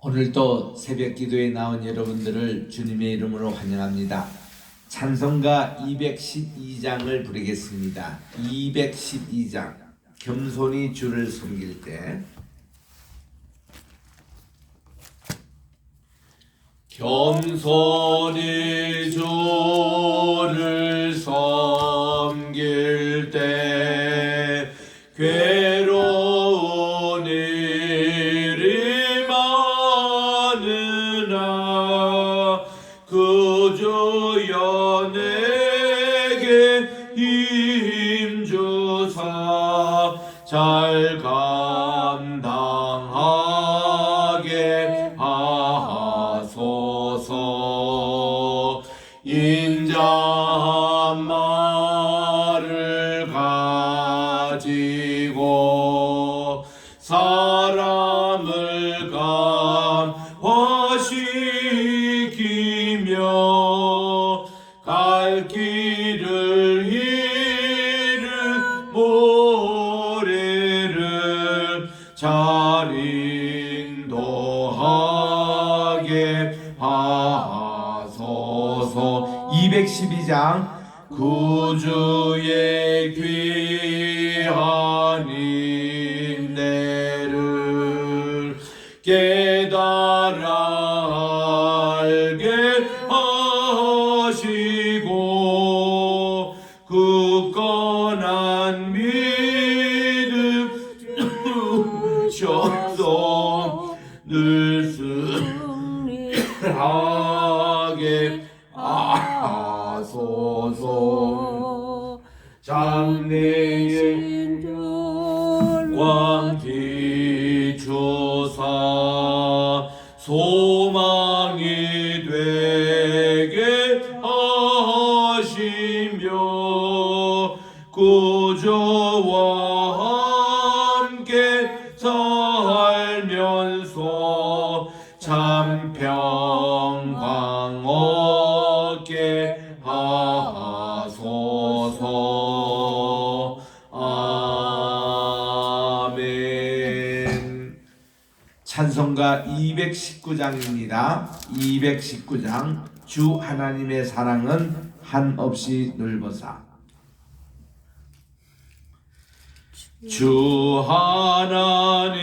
오늘도 새벽 기도에 나온 여러분들을 주님의 이름으로 환영합니다. 찬송가 212장을 부르겠습니다. 212장 겸손히 주를 섬길 때 겸손히 주를 섬길 때 괴로운 일이 많으나 그 주여 내게 힘주사 잘 감당하게 하소서. 인자한 말을 가지고 사람을 감화시키며 갈 길을 잃은 모래를 잘 인도하게 하소서. 212장 구주의 귀한 인내를 깨달아 알게 하시고 굳건한 믿음 주셔서 늘 승리하게 하소서. 장래의 광 비추사 소망이 되게 하시며 구주와 함께 살면서 참 평강 얻게 하소서. 아멘. 찬송가 219장입니다. 219장 주 하나님의 사랑은 한없이 넓어사. 주 하나님의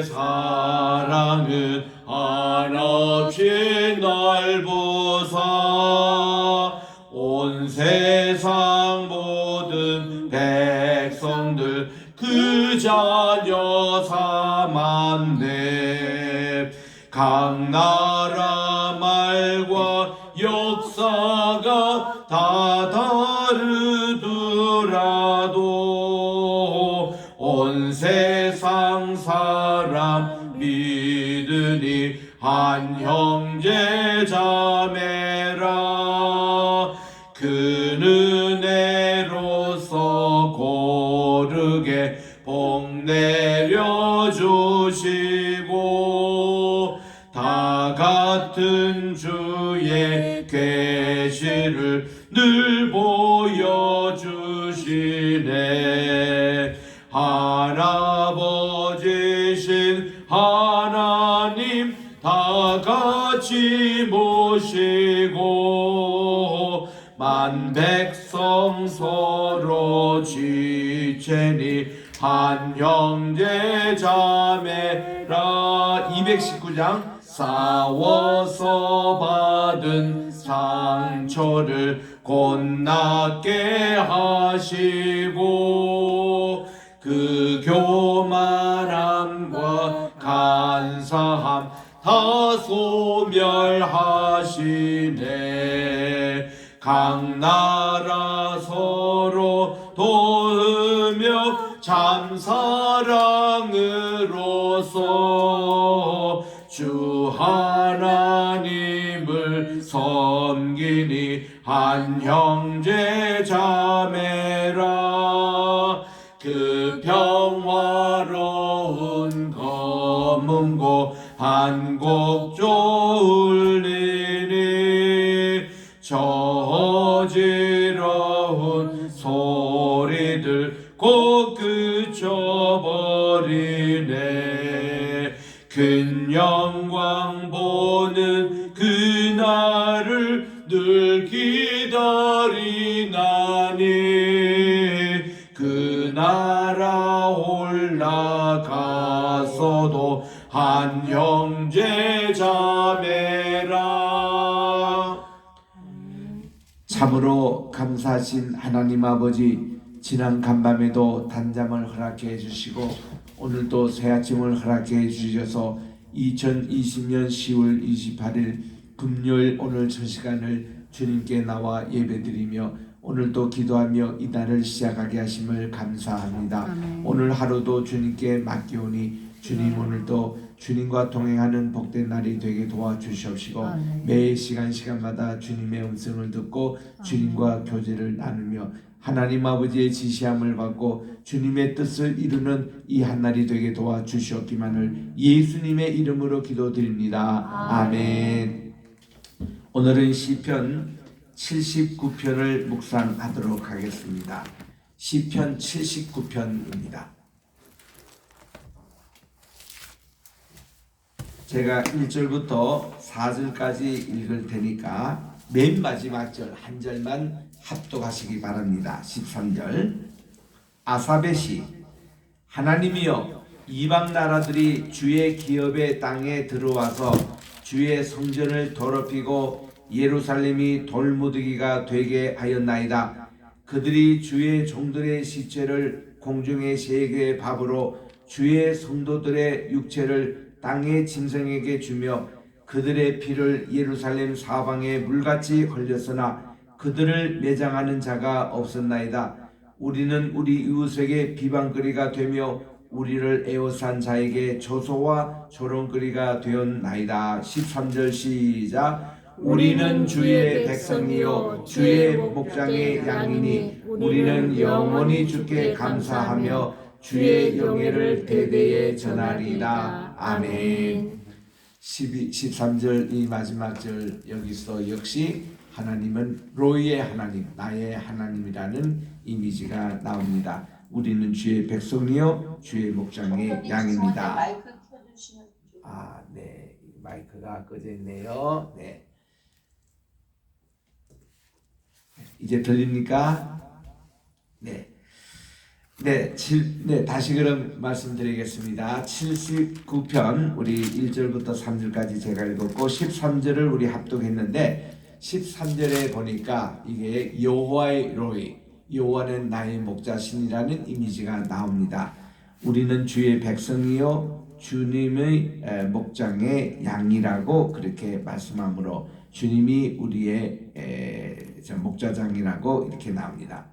사랑은 한없이 넓으사 온 세상 모든 백성들 그 자녀 삼았네. 각 나라 말과 역사가 다 다르더라도 온 세상 사람 믿으니 한 형제 자매라. 그 은혜로서 고르게 복 내려주시고 다 같은 주의 계시를 늘 보여주시네. 할아버지신 하나님 다 같이 모시고 만 백성 서로 지체니 한 형제 자매라. 219장 싸워서 받은 상처를 곧낫게 하시고 그 교만함과 간사함 다 소멸하시네. 각 나라 서로 도우며 참 사랑으로서 주 하나님을 섬기니 한 형제 자매라. 그 평화로운 검은고 한 곡 졸리니 저 어지러운 소리들 곧 그쳐버리네. 큰 영광 보는 그날을 늘 기다리나니 그 나라 올라가서도 한 형제 자매라. 참으로 감사하신 하나님 아버지, 지난 간밤에도 단잠을 허락해 주시고 오늘도 새 아침을 허락해 주셔서 2020년 10월 28일 금요일 오늘 저 시간을 주님께 나와 예배드리며 오늘도 기도하며 이 날을 시작하게 하심을 감사합니다. 아멘. 오늘 하루도 주님께 맡기오니 주님 오늘도 주님과 동행하는 복된 날이 되게 도와주시옵시고 아멘. 매 시간마다 주님의 음성을 듣고 주님과 교제를 나누며 하나님 아버지의 지시함을 받고 주님의 뜻을 이루는 이 한날이 되게 도와주시옵기만을 예수님의 이름으로 기도드립니다. 아멘. 오늘은 시편 79편을 묵상하도록 하겠습니다. 시편 79편입니다. 제가 1절부터 4절까지 읽을 테니까 맨 마지막 절 한 절만 합독하시기 바랍니다. 13절 아삽의 시. 하나님이여, 이방 나라들이 주의 기업의 땅에 들어와서 주의 성전을 더럽히고 예루살렘이 돌무더기가 되게 하였나이다. 그들이 주의 종들의 시체를 공중의 새의 밥으로 주의 성도들의 육체를 땅의 짐승에게 주며 그들의 피를 예루살렘 사방에 물같이 흘렸으나 그들을 매장하는 자가 없었나이다. 우리는 우리 이웃에게 비방거리가 되며 우리를 에워싼 자에게 조소와 조롱거리가 되었나이다. 13절 시작. 우리는 주의 백성이요 주의 목장의 양이니 우리는 영원히 주께 감사하며 주의 영예를 대대에 전하리이다. 아멘. 13절 이 마지막 절 여기서 역시 하나님은 로이의 하나님, 나의 하나님이라는 이미지가 나옵니다. 우리는 주의 백성이요 주의 목장의 양입니다. 마이크 켜주시면 좋겠어요. 아, 네. 마이크가 꺼져 있네요. 네. 이제 들립니까? 네. 네, 다시 그럼 말씀드리겠습니다. 79편 우리 1절부터 3절까지 제가 읽었고 13절을 우리 합독했는데 13절에 보니까 이게 여호와의 로이, 여호와는 나의 목자신이라는 이미지가 나옵니다. 우리는 주의 백성이요 주님의 목장의 양이라고 그렇게 말씀하므로 주님이 우리의 목자장이라고 이렇게 나옵니다.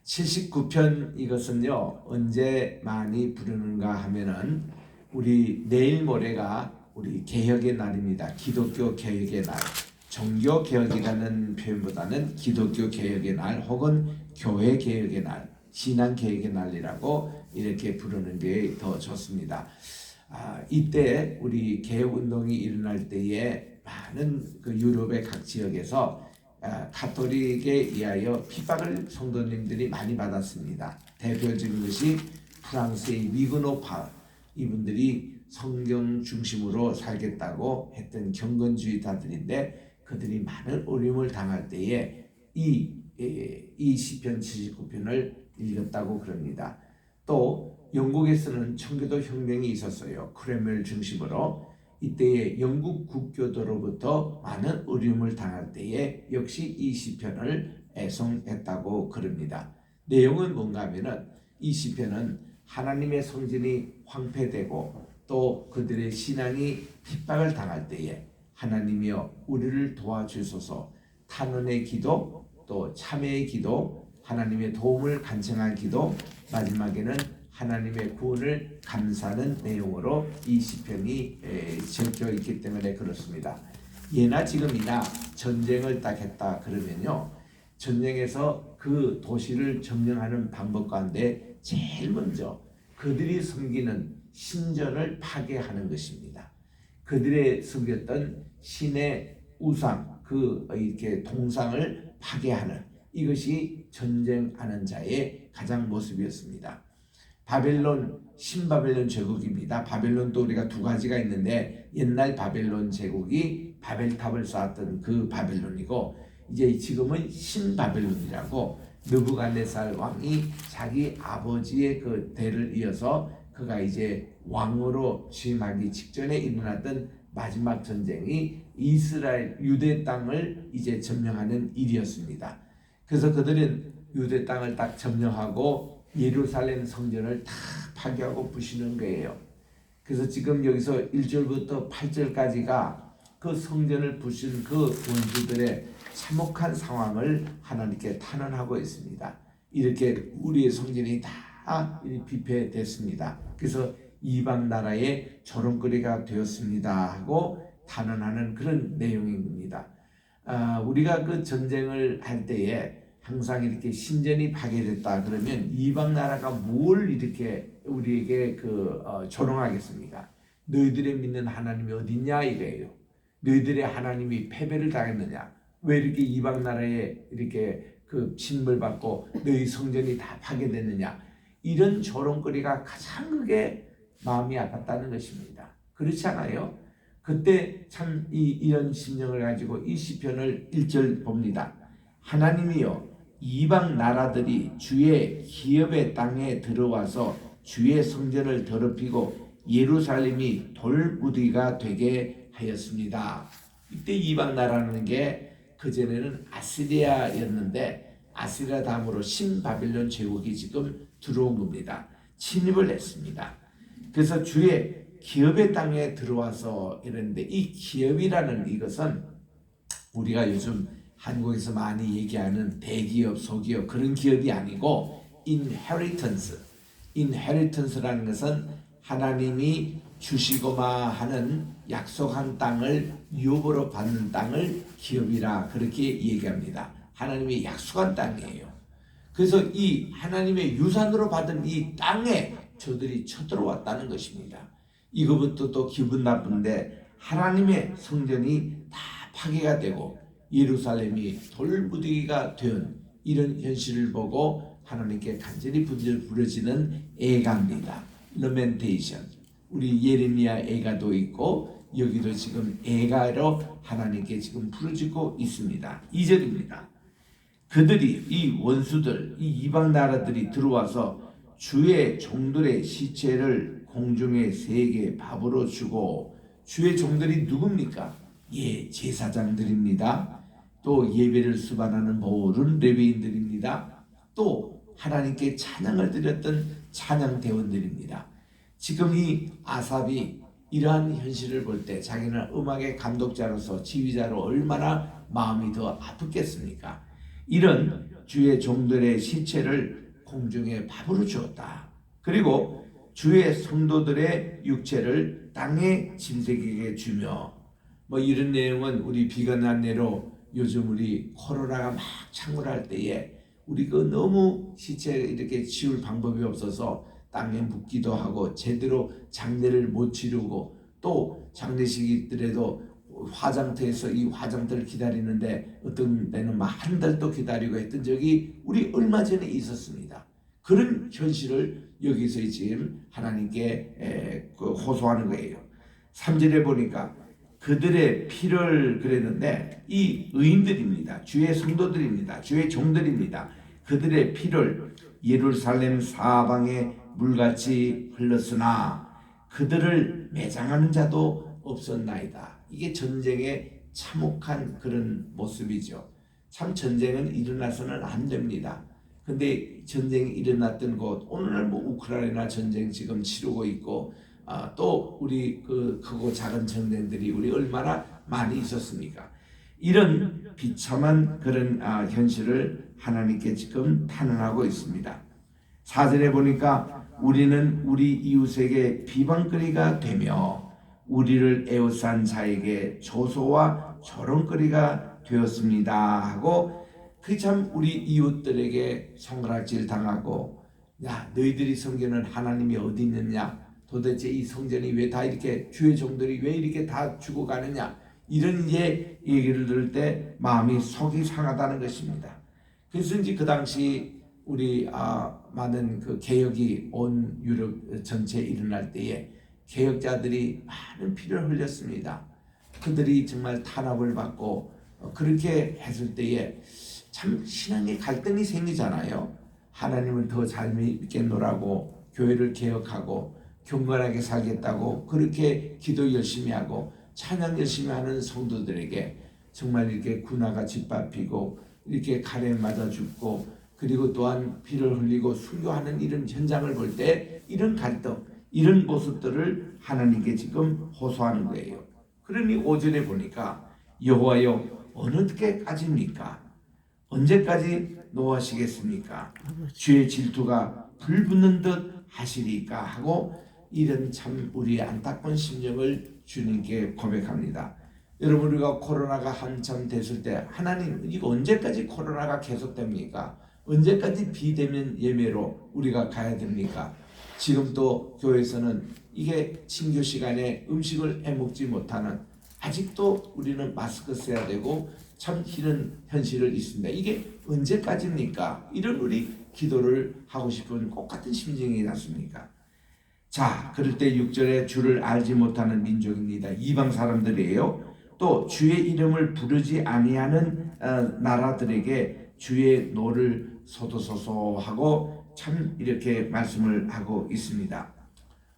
79편 이것은요 언제 많이 부르는가 하면은 우리 내일 모레가 우리 개혁의 날입니다. 기독교 개혁의 날. 종교 개혁이라는 표현보다는 기독교 개혁의 날 혹은 교회 개혁의 날, 신앙 개혁의 날이라고 이렇게 부르는 게 더 좋습니다. 이때 우리 개혁 운동이 일어날 때에 많은 그 유럽의 각 지역에서 가톨릭에 의하여 핍박을 성도님들이 많이 받았습니다. 대표적인 것이 프랑스의 위그노파, 이분들이 성경 중심으로 살겠다고 했던 경건주의자들인데 그들이 많은 어려움을 당할 때에 이 시편 79편을 읽었다고 그럽니다. 또 영국에서는 청교도 혁명이 있었어요. 크레멜 중심으로. 이때에 영국 국교도로부터 많은 어려움을 당할 때에 역시 이 시편을 애송했다고 그럽니다. 내용은 뭔가 하면은 이 시편은 하나님의 성전이 황폐되고 또 그들의 신앙이 핍박을 당할 때에 하나님이여 우리를 도와주소서 탄원의 기도 또 참회의 기도 하나님의 도움을 간청한 기도 마지막에는 하나님의 구원을 감사하는 내용으로 이 시편이 적혀 있기 때문에 그렇습니다. 예나 지금이나 전쟁을 딱 했다 그러면요 전쟁에서 그 도시를 점령하는 방법 가운데 제일 먼저 그들이 섬기는 신전을 파괴하는 것입니다. 그들의 섬겼던 신의 우상 이렇게 동상을 파괴하는 이것이 전쟁하는 자의 가장 모습이었습니다. 바벨론 신바벨론 제국입니다. 바벨론도 우리가 두 가지가 있는데 옛날 바벨론 제국이 바벨탑을 쌓았던 그 바벨론이고 이제 지금은 신바벨론이라고 느부갓네살 왕이 자기 아버지의 그 대를 이어서 그가 이제 왕으로 취임하기 직전에 일어났던 마지막 전쟁이 이스라엘 유대 땅을 이제 점령하는 일이었습니다. 그래서 그들은 유대 땅을 딱 점령하고 예루살렘 성전을 다 파괴하고 부시는 거예요. 그래서 지금 여기서 1절부터 8절까지가 그 성전을 부신 그 원수들의 참혹한 상황을 하나님께 탄원하고 있습니다. 이렇게 우리의 성전이 다 비패됐습니다. 그래서 이방 나라의 조롱거리가 되었습니다 하고 탄원하는 그런 내용인 겁니다. 우리가 그 전쟁을 할 때에 항상 이렇게 신전이 파괴됐다 그러면 이방 나라가 뭘 이렇게 우리에게 조롱하겠습니까? 너희들의 믿는 하나님이 어딨냐 이거예요. 너희들의 하나님이 패배를 당했느냐? 왜 이렇게 이방 나라에 이렇게 침을 받고 너희 성전이 다 파괴됐느냐? 이런 조롱거리가 가장 크게 마음이 아팠다는 것입니다. 그렇지 않아요? 그때 참 이런 심령을 가지고 이 시편을 1절 봅니다. 하나님이여 이방 나라들이 주의 기업의 땅에 들어와서 주의 성전을 더럽히고 예루살렘이 돌무디가 되게 하였습니다. 이때 이방 나라는 게 그전에는 아시리아였는데 아시리아 다음으로 신바벨론 제국이 지금 들어온 겁니다. 침입을 했습니다. 그래서 주의 기업의 땅에 들어와서 이랬는데 이 기업이라는 이것은 우리가 요즘 한국에서 많이 얘기하는 대기업, 소기업 그런 기업이 아니고 inheritance라는 것은 하나님이 주시고마 하는 약속한 땅을 유업으로 받는 땅을 기업이라 그렇게 얘기합니다. 하나님이 약속한 땅이에요. 그래서 이 하나님의 유산으로 받은 이 땅에 저들이 쳐들어왔다는 것입니다. 이거부터 또 기분 나쁜데 하나님의 성전이 다 파괴가 되고 예루살렘이 돌무더기가 된 이런 현실을 보고 하나님께 간절히 부르짖는 애가입니다. 러멘테이션. 우리 예레미야 애가도 있고 여기도 지금 애가로 하나님께 지금 부르짖고 있습니다. 2절입니다. 그들이 이 원수들 이 이방 나라들이 들어와서 주의 종들의 시체를 공중의 새에게 밥으로 주고 주의 종들이 누굽니까? 제사장들입니다. 또 예배를 수반하는 모든 레위인들입니다. 또 하나님께 찬양을 드렸던 찬양대원들입니다. 지금 이 아삽이 이러한 현실을 볼 때 자기는 음악의 감독자로서 지휘자로 얼마나 마음이 더 아프겠습니까? 이런 주의 종들의 시체를 공중에 밥으로 주었다. 그리고 주의 성도들의 육체를 땅의 짐승에게 주며 이런 내용은 우리 비건 안내로 요즘 우리 코로나가 막 창궐할 때에 우리 너무 시체 이렇게 치울 방법이 없어서 땅에 묻기도 하고 제대로 장례를 못 치르고 또 장례식이더라도 화장터에서 이 화장터를 기다리는데 어떤 데는 막 한 달도 기다리고 했던 적이 우리 얼마 전에 있었습니다. 그런 현실을 여기서 지금 하나님께 호소하는 거예요. 3절에 보니까 그들의 피를 그랬는데 이 의인들입니다. 주의 성도들입니다. 주의 종들입니다. 그들의 피를 예루살렘 사방에 물같이 흘렀으나 그들을 매장하는 자도 없었나이다. 이게 전쟁의 참혹한 그런 모습이죠. 참 전쟁은 일어나서는 안 됩니다. 근데 전쟁이 일어났던 곳 오늘날 우크라이나 전쟁 지금 치르고 있고 또 우리 크고 작은 전쟁들이 우리 얼마나 많이 있었습니까? 이런 비참한 그런 현실을 하나님께 지금 탄원하고 있습니다. 4절에 보니까 우리는 우리 이웃에게 비방거리가 되며 우리를 에워싼 자에게 조소와 조롱거리가 되었습니다 하고 참 우리 이웃들에게 손가락질 당하고 야 너희들이 섬기는 하나님이 어디 있느냐 도대체 이 성전이 왜 다 이렇게 주의 종들이 왜 이렇게 다 죽어가느냐 이런 얘기를 들을 때 마음이 속이 상하다는 것입니다. 그래서 이제 그 당시 우리 많은 그 개혁이 온 유럽 전체에 일어날 때에 개혁자들이 많은 피를 흘렸습니다. 그들이 정말 탄압을 받고 그렇게 했을 때에 참 신앙의 갈등이 생기잖아요. 하나님을 더 잘 믿겠노라고 교회를 개혁하고 경건하게 살겠다고 그렇게 기도 열심히 하고 찬양 열심히 하는 성도들에게 정말 이렇게 군화가 짓밟히고 이렇게 칼에 맞아 죽고 그리고 또한 피를 흘리고 순교하는 이런 현장을 볼 때 이런 갈등, 이런 모습들을 하나님께 지금 호소하는 거예요. 그러니 5절에 보니까 여호와여 어느 때까지입니까? 언제까지 노하시겠습니까? 주의 질투가 불붙는 듯 하시리까 하고 이런 참 우리의 안타까운 심령을 주님께 고백합니다. 여러분 우리가 코로나가 한참 됐을 때 하나님 이거 언제까지 코로나가 계속됩니까? 언제까지 비대면 예배로 우리가 가야 됩니까? 지금 또 교회에서는 이게 친교 시간에 음식을 해먹지 못하는 아직도 우리는 마스크 써야 되고 참 이런 현실을 있습니다. 이게 언제까지입니까? 이런 우리 기도를 하고 싶은 똑같은 심정이지 않습니까? 자, 그럴 때 6절에 주를 알지 못하는 민족입니다. 이방 사람들이에요. 또 주의 이름을 부르지 아니하는 나라들에게 주의 노를 쏟으소서 하고 참 이렇게 말씀을 하고 있습니다.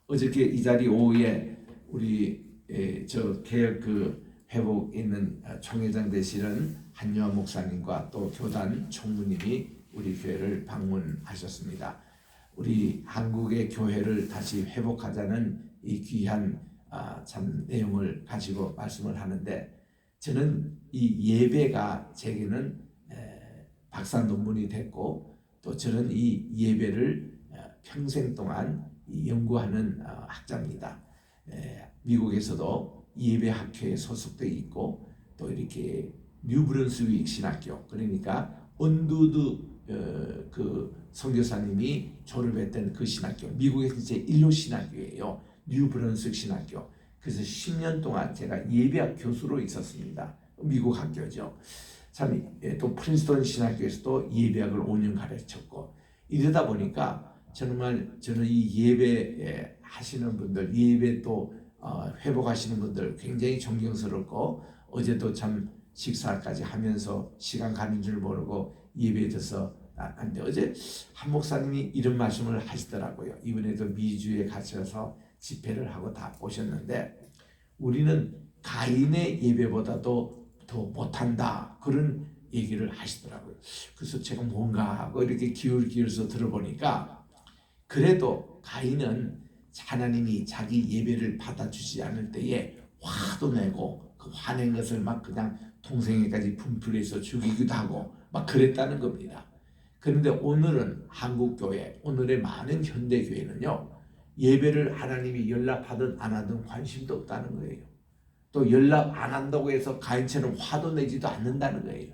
어저께 이 자리 오후에 우리 저 개혁 그 회복 있는 총회장 되시는 한유아 목사님과 또 교단 총무님이 우리 교회를 방문하셨습니다. 우리 한국의 교회를 다시 회복하자는 이 귀한 참 내용을 가지고 말씀을 하는데 저는 이 예배가 제게는 박사 논문이 됐고 또 저는 이 예배를 평생 동안 연구하는 학자입니다. 미국에서도 예배학회에 소속돼 있고 또 이렇게 뉴브런스윅 신학교 그러니까 언두드 그 선교사님이 졸업했던 그 신학교 미국에서 이제 1호 신학교예요. 뉴브런스윅 신학교. 그래서 10년 동안 제가 예배학 교수로 있었습니다. 미국 학교죠. 참 또 프린스턴 신학교에서도 예배학을 5년 가르쳤고 이러다 보니까 저는 이 예배 하시는 분들 예배 또 회복하시는 분들 굉장히 존경스럽고 어제도 참 식사까지 하면서 시간 가는 줄 모르고 예배에 들어서 안데 어제 한 목사님이 이런 말씀을 하시더라고요. 이번에도 미주에 가셔서 집회를 하고 다 오셨는데 우리는 가인의 예배보다도 더 못한다 그런 얘기를 하시더라고요. 그래서 제가 뭔가 하고 이렇게 기울여서 들어보니까 그래도 가인은 하나님이 자기 예배를 받아주지 않을 때에 화도 내고 그 화낸 것을 막 그냥 동생에까지 분풀해서 죽이기도 하고 막 그랬다는 겁니다. 그런데 오늘은 한국교회, 오늘의 많은 현대교회는요 예배를 하나님이 연락하든 안 하든 관심도 없다는 거예요. 또 연락 안 한다고 해서 가인처럼 화도 내지도 않는다는 거예요.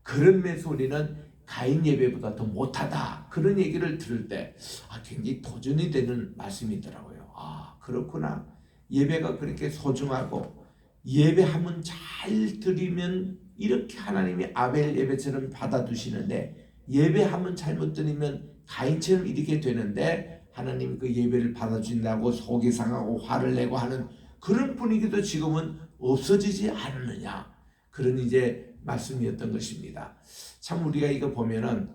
그런 면에서 우리는 가인 예배보다 더 못하다 그런 얘기를 들을 때 굉장히 도전이 되는 말씀이더라고요. 그렇구나. 예배가 그렇게 소중하고 예배하면 잘 드리면 이렇게 하나님이 아벨 예배처럼 받아두시는데 예배하면 잘못 드리면 가인처럼 이렇게 되는데 하나님이 그 예배를 받아준다고 속이 상하고 화를 내고 하는 그런 분위기도 지금은 없어지지 않느냐 그런 이제 말씀이었던 것입니다. 참 우리가 이거 보면은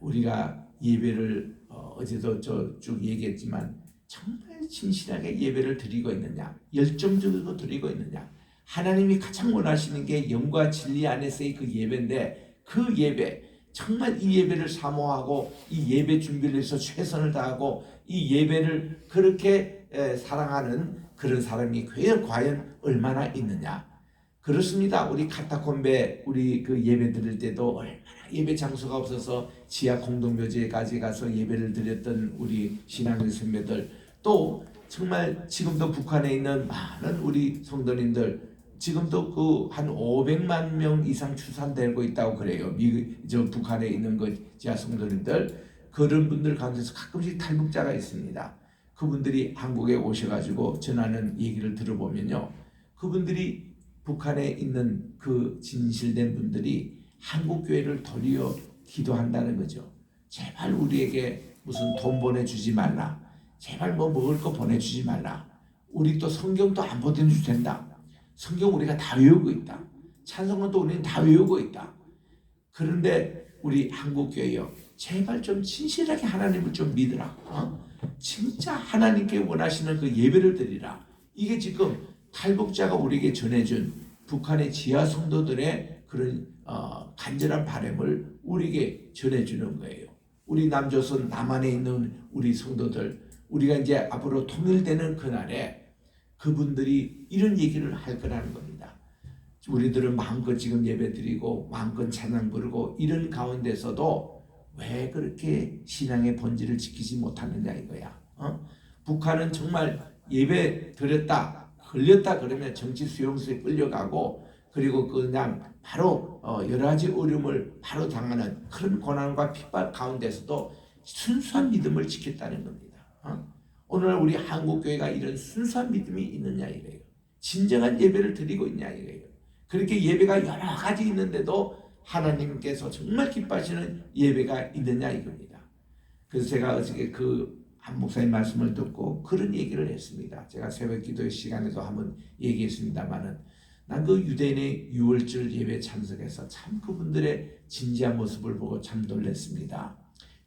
우리가 예배를 어제도 쭉 얘기했지만 정말 진실하게 예배를 드리고 있느냐 열정적으로 드리고 있느냐 하나님이 가장 원하시는 게 영과 진리 안에서의 그 예배인데 그 예배 정말 이 예배를 사모하고 이 예배 준비를 해서 최선을 다하고 이 예배를 그렇게 사랑하는 그런 사람이 과연 얼마나 있느냐. 그렇습니다. 우리 카타콤베 우리 그 예배 드릴 때도 얼마나 예배 장소가 없어서 지하 공동묘지에까지 가서 예배를 드렸던 우리 신앙의 선배들 또 정말 지금도 북한에 있는 많은 우리 성도님들 지금도 그 한 500만 명 이상 추산되고 있다고 그래요. 북한에 있는 그 지하 성도님들 그런 분들 가운데서 가끔씩 탈북자가 있습니다. 그분들이 한국에 오셔가지고 전하는 얘기를 들어보면요, 그분들이 북한에 있는 그 진실된 분들이 한국 교회를 도리어 기도한다는 거죠. 제발 우리에게 무슨 돈 보내주지 말라. 제발 뭐 먹을 거 보내주지 말라. 우리 또 성경도 안 보내주도 된다. 성경 우리가 다 외우고 있다. 찬송도 우리는 다 외우고 있다. 그런데 우리 한국교회요, 제발 좀 진실하게 하나님을 좀 믿으라. 진짜 하나님께 원하시는 그 예배를 드리라. 이게 지금 탈북자가 우리에게 전해준 북한의 지하 성도들의 그런 간절한 바람을 우리에게 전해주는 거예요. 우리 남조선 남한에 있는 우리 성도들, 우리가 이제 앞으로 통일되는 그날에 그분들이 이런 얘기를 할 거라는 겁니다. 우리들은 마음껏 지금 예배드리고 마음껏 찬양 부르고 이런 가운데서도 왜 그렇게 신앙의 본질을 지키지 못하느냐 이거야. 북한은 정말 예배 드렸다 걸렸다 그러면 정치 수용소에 끌려가고, 그리고 그냥 바로 여러 가지 어려움을 바로 당하는 그런 고난과 핍박 가운데서도 순수한 믿음을 지켰다는 겁니다. 오늘 우리 한국교회가 이런 순수한 믿음이 있느냐 이거예요. 진정한 예배를 드리고 있냐 이거예요. 그렇게 예배가 여러 가지 있는데도 하나님께서 정말 기뻐하시는 예배가 있느냐 이겁니다. 그래서 제가 어저께 그 한 목사님 말씀을 듣고 그런 얘기를 했습니다. 제가 새벽 기도의 시간에도 한번 얘기했습니다만은, 난 그 유대인의 유월절 예배 참석해서 참 그분들의 진지한 모습을 보고 참 놀랐습니다.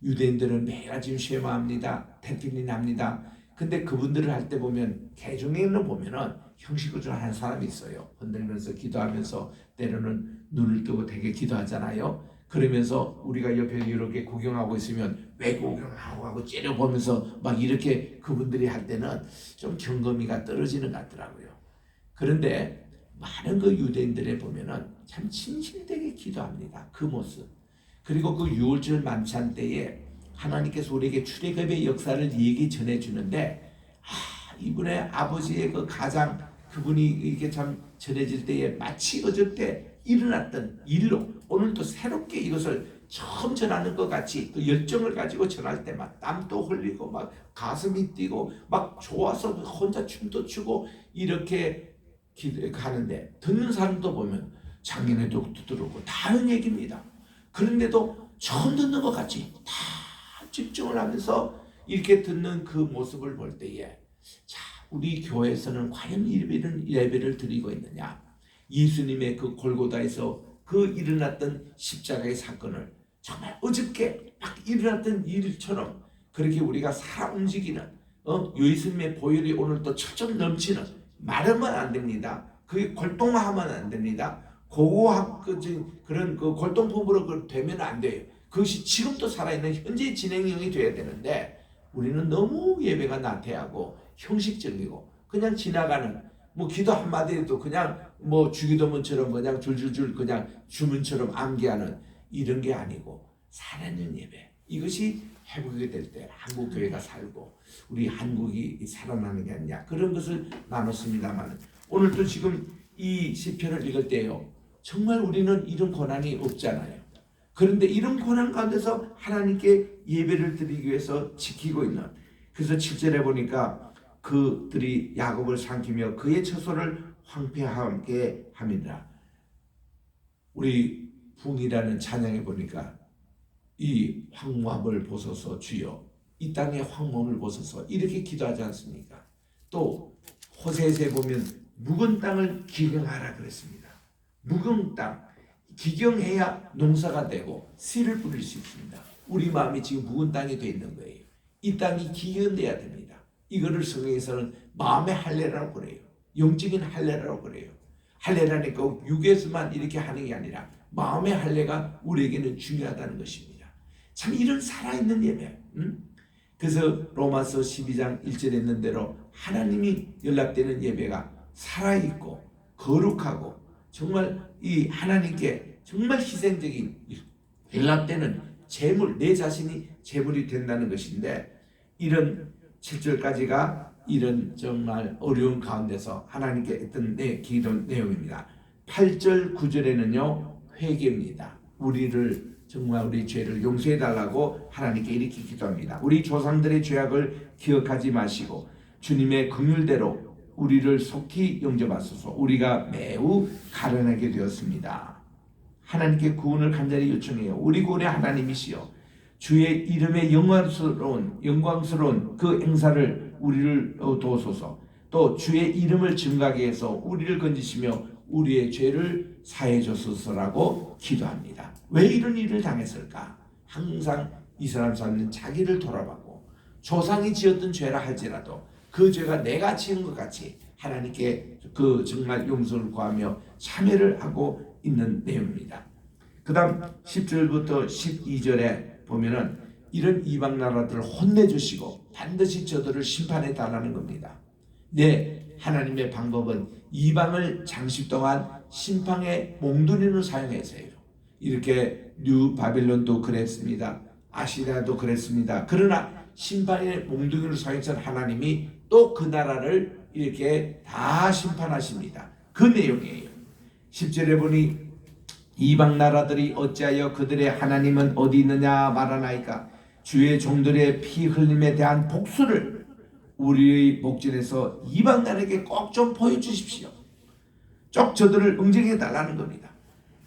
유대인들은 매일 쉐마합니다. 텐트니 납니다. 근데 그분들을 할 때 보면 개중에는 보면은 형식으로 하는 사람이 있어요. 흔들면서 기도하면서 때로는 눈을 뜨고 되게 기도하잖아요. 그러면서 우리가 옆에 이렇게 구경하고 있으면 왜 구경하고 하고 째려보면서 막 이렇게 그분들이 할 때는 좀 경거미가 떨어지는 것 같더라고요. 그런데 많은 그 유대인들에 보면은 참 진실되게 기도합니다. 그 모습. 그리고 그 유월절 만찬 때에 하나님께서 우리에게 출애굽의 역사를 얘기 전해 주는데, 이분의 아버지의 그 가장 그분이 이렇게 참 전해질 때에 마치 어저께 일어났던 일로 오늘도 새롭게 이것을 처음 전하는 것 같이 그 열정을 가지고 전할 때 막 땀도 흘리고 막 가슴이 뛰고 막 좋아서 혼자 춤도 추고 이렇게 가는데, 듣는 사람도 보면 작년에도 들었고 다른 얘기입니다. 그런데도 처음 듣는 것 같이 다 집중을 하면서 이렇게 듣는 그 모습을 볼 때에, 자, 우리 교회에서는 과연 예배를 드리고 있느냐? 예수님의 그 골고다에서 그 일어났던 십자가의 사건을 정말 어저께 막 일어났던 일처럼 그렇게 우리가 살아 움직이는 예수님의 보혈이 오늘 또 철철 넘치는, 말하면 안 됩니다. 그게 골동하면 안 됩니다. 고고학 그런 그 골동품으로 되면 안 돼요. 그것이 지금도 살아있는 현재 진행형이 돼야 되는데, 우리는 너무 예배가 나태하고 형식적이고 그냥 지나가는, 뭐 기도 한마디에도 그냥 뭐 주기도문처럼 그냥 줄줄줄 그냥 주문처럼 암기하는 이런 게 아니고 살아있는 예배, 이것이 회복이 될 때 한국교회가 살고 우리 한국이 살아나는 게 아니냐, 그런 것을 나눴습니다만, 오늘도 지금 이 시편을 읽을 때요, 정말 우리는 이런 고난이 없잖아요. 그런데 이런 고난 가운데서 하나님께 예배를 드리기 위해서 지키고 있는, 그래서 7절에 보니까 그들이 야곱을 삼키며 그의 처소를 황폐하게 합니다. 우리 붕이라는 찬양에 보니까 이 황무함을 보소서 주여, 이 땅의 황무함을 보소서, 이렇게 기도하지 않습니까? 또 호세에 보면 묵은 땅을 기경하라 그랬습니다. 묵은 땅, 기경해야 농사가 되고 씨를 뿌릴 수 있습니다. 우리 마음이 지금 묵은 땅이 되어 있는 거예요. 이 땅이 기경돼야 됩니다. 이거를 성경에서는 마음의 할례라고 그래요. 영적인 할례라고 그래요. 할례라니까 육에서만 이렇게 하는 게 아니라 마음의 할례가 우리에게는 중요하다는 것입니다. 참 이런 살아있는 예배. 그래서 로마서 12장 1절에 있는 대로 하나님이 연락되는 예배가 살아있고 거룩하고 정말 이 하나님께 정말 희생적인 연락되는 제물, 내 자신이 제물이 된다는 것인데, 이런 7절까지가 이런 정말 어려운 가운데서 하나님께 했던 기도 내용입니다. 8절 9절에는요 회개입니다. 우리를 정말 우리 죄를 용서해 달라고 하나님께 이렇게 기도합니다. 우리 조상들의 죄악을 기억하지 마시고 주님의 긍휼대로 우리를 속히 용접하소서. 우리가 매우 가련하게 되었습니다. 하나님께 구원을 간절히 요청해요. 우리 구원의 하나님이시여, 주의 이름의 영광스러운 그 행사를 우리를 도우소서. 또 주의 이름을 증가하게 해서 우리를 건지시며 우리의 죄를 사해 주소서라고 기도합니다. 왜 이런 일을 당했을까? 항상 이스라엘 사람은 자기를 돌아보고 조상이 지었던 죄라 할지라도 그 죄가 내가 지은 것 같이 하나님께 그 정말 용서를 구하며 참회를 하고 있는 내용입니다. 그 다음 10절부터 12절에 보면은 이런 이방 나라들을 혼내주시고 반드시 저들을 심판해 달라는 겁니다. 네, 하나님의 방법은 이방을 장식 동안 심판의 몽둥이를 사용해서요. 이렇게 뉴 바빌론도 그랬습니다. 아시리아도 그랬습니다. 그러나 심판의 몽둥이를 사용해서 하나님이 또 그 나라를 이렇게 다 심판하십니다. 그 내용이에요. 10절에 보니 이방 나라들이 어찌하여 그들의 하나님은 어디 있느냐 말하나이까. 주의 종들의 피 흘림에 대한 복수를 우리의 목전에서 이방 나라에게 꼭 좀 보여주십시오. 쪽 저들을 응징해 달라는 겁니다.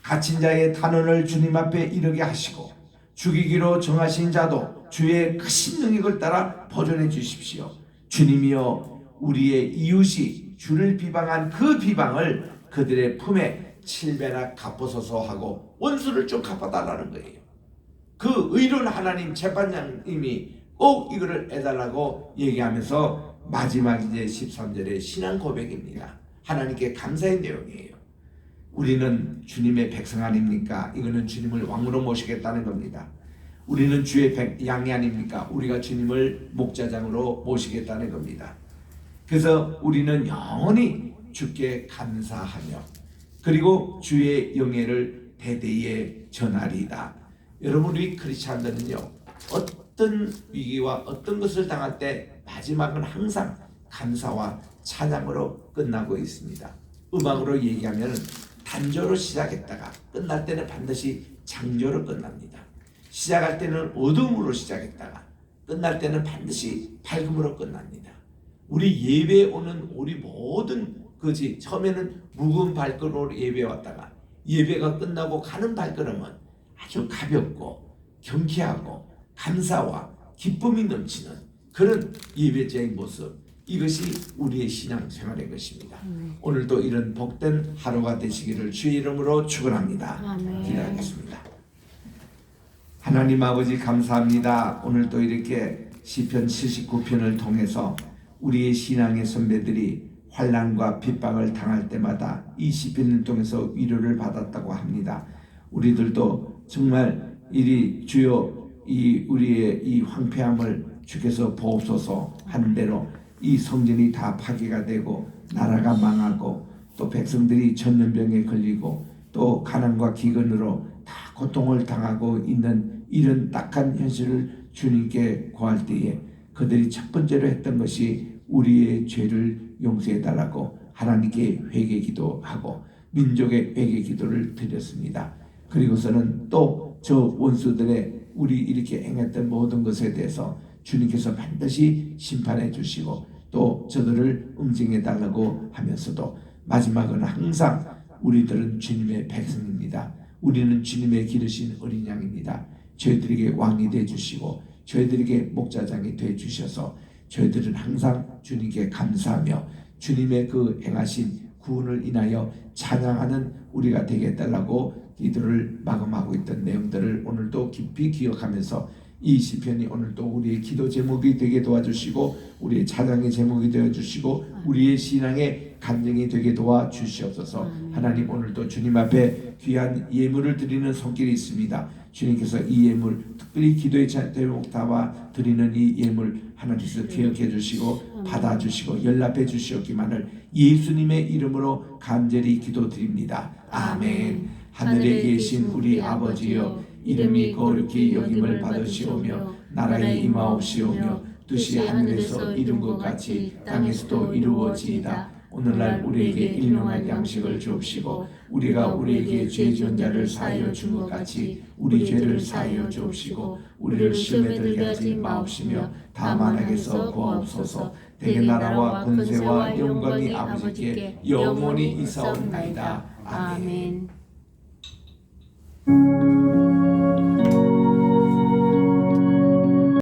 갇힌 자의 탄원을 주님 앞에 이르게 하시고 죽이기로 정하신 자도 주의 크신 능력을 따라 보존해 주십시오. 주님이여, 우리의 이웃이 주를 비방한 그 비방을 그들의 품에 7배나 갚아서서 하고 원수를 좀 갚아달라는 거예요. 그 의로운 하나님 재판장님이 꼭 이거를 해달라고 얘기하면서 마지막 이제 13절의 신앙 고백입니다. 하나님께 감사의 내용이에요. 우리는 주님의 백성 아닙니까? 이거는 주님을 왕으로 모시겠다는 겁니다. 우리는 주의 양이 아닙니까? 우리가 주님을 목자장으로 모시겠다는 겁니다. 그래서 우리는 영원히 주께 감사하며 그리고 주의 영예를 대대에 전하리이다. 여러분, 우리 크리스찬들은요, 어떤 위기와 어떤 것을 당할 때 마지막은 항상 감사와 찬양으로 끝나고 있습니다. 음악으로 얘기하면 단조로 시작했다가 끝날 때는 반드시 장조로 끝납니다. 시작할 때는 어둠으로 시작했다가 끝날 때는 반드시 밝음으로 끝납니다. 우리 예배에 오는 우리 모든 것이 처음에는 무거운 발걸음으로 예배에 왔다가 예배가 끝나고 가는 발걸음은 아주 가볍고 경쾌하고 감사와 기쁨이 넘치는 그런 예배자의 모습, 이것이 우리의 신앙생활의 것입니다. 오늘도 이런 복된 하루가 되시기를 주의 이름으로 축원합니다. 기도하겠습니다. 하나님 아버지, 감사합니다. 오늘도 이렇게 시편 79편을 통해서 우리의 신앙의 선배들이 환난과 핍박을 당할 때마다 이 시편을 통해서 위로를 받았다고 합니다. 우리들도 정말 이리 주여 이 우리의 이 황폐함을 주께서 보옵소서 하는 대로 이 성전이 다 파괴가 되고 나라가 망하고 또 백성들이 전염병에 걸리고 또 가난과 기근으로 다 고통을 당하고 있는 이런 딱한 현실을 주님께 구할 때에 그들이 첫 번째로 했던 것이 우리의 죄를 용서해 달라고 하나님께 회개 기도하고 민족의 회개 기도를 드렸습니다. 그리고서는 또 저 원수들의 우리 이렇게 행했던 모든 것에 대해서 주님께서 반드시 심판해 주시고 또 저들을 응징해 달라고 하면서도 마지막은 항상 우리들은 주님의 백성입니다. 우리는 주님의 기르신 어린 양입니다. 저희들에게 왕이 되어 주시고 저희들에게 목자장이 되어 주셔서 저희들은 항상 주님께 감사하며 주님의 그 행하신 구원을 인하여 찬양하는 우리가 되게 해달라고 기도를 마감하고 있던 내용들을 오늘도 깊이 기억하면서 이 시편이 오늘도 우리의 기도 제목이 되게 도와주시고 우리의 찬양의 제목이 되어주시고 우리의 신앙의 간증이 되게 도와주시옵소서. 하나님, 오늘도 주님 앞에 귀한 예물을 드리는 손길이 있습니다. 주님께서 이 예물, 특별히 기도의 제목 담아 드리는 이 예물 하나님께서 기억해 주시고 받아주시고 연락해 주시옵기만을 예수님의 이름으로 간절히 기도드립니다. 아멘. 하늘에 계신 우리 아버지여, 이름이 거룩히 여김을 받으시오며 나라에 임하옵시오며 뜻이 하늘에서 이룬 것 같이 땅에서도 이루어지이다. 오늘날 우리에게 일용할 양식을 주옵시고 우리가 우리에게 죄 지은 자를 사하여 준 것 같이 우리 죄를 사하여 주옵시고 우리를 시험에 들게 하지 마옵시며 다만 악에서 구하옵소서. 대개 나라와 권세와 영광이 아버지께 영원히 있사옵나이다. 아멘.